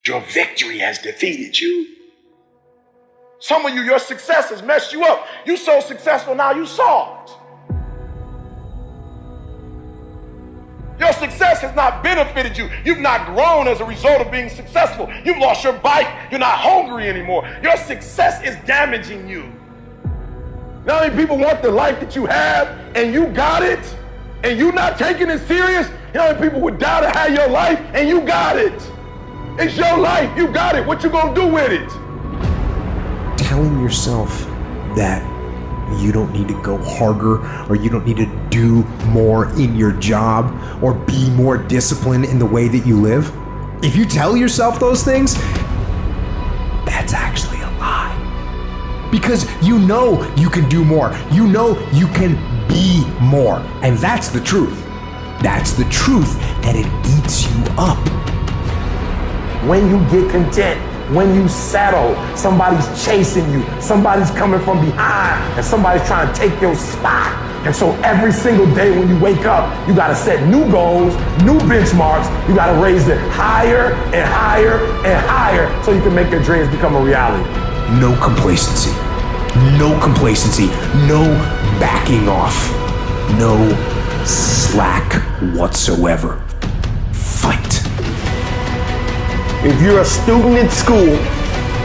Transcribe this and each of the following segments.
Your victory has defeated you. Some of you, your success has messed you up. You so successful now, you soft. Your success has not benefited you. You've not grown as a result of being successful. You've lost your bite. You're not hungry anymore. Your success is damaging you. Not many people want the life that you have and you got it and you not taking it serious. You know, people would die to have your life and you got it. It's your life, you got it. What you gonna do with it? Telling yourself that you don't need to go harder or you don't need to do more in your job or be more disciplined in the way that you live. If you tell yourself those things, that's actually a lie. Because you know you can do more. You know you can be more. And that's the truth. That's the truth, that it eats you up. When you get content, when you settle, somebody's chasing you, somebody's coming from behind, and somebody's trying to take your spot. And so every single day when you wake up, you gotta set new goals, new benchmarks. You gotta raise it higher and higher and higher so you can make your dreams become a reality. No complacency. No complacency. No backing off. No slack whatsoever. Fight. If you're a student in school,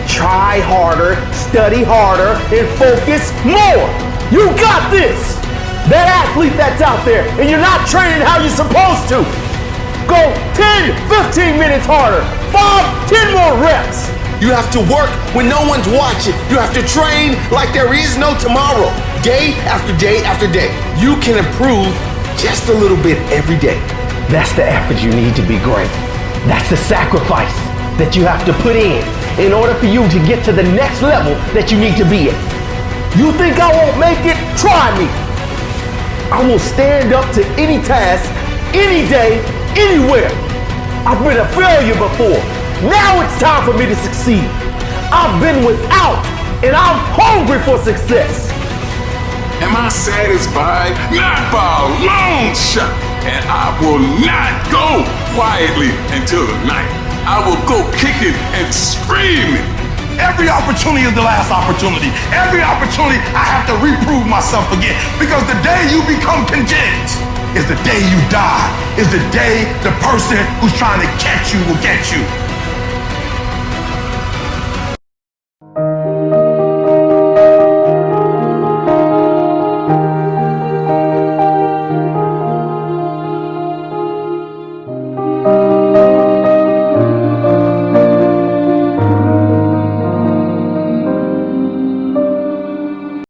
try harder, study harder, and focus more. You got this. That athlete that's out there, and you're not training how you're supposed to. Go 10, 15 minutes harder, 5, 10 more reps. You have to work when no one's watching. You have to train like there is no tomorrow. Day after day after day. You can improve just a little bit every day. That's the effort you need to be great. That's the sacrifice that you have to put in order for you to get to the next level that you need to be at. You think I won't make it? Try me. I will stand up to any task, any day, anywhere. I've been a failure before. Now it's time for me to succeed. I've been without, and I'm hungry for success. Am I satisfied? Not by a long shot. And I will not go quietly until the night. I will go kicking and screaming. Every opportunity is the last opportunity. Every opportunity I have to reprove myself again. Because the day you become content is the day you die. Is the day the person who's trying to catch you will catch you.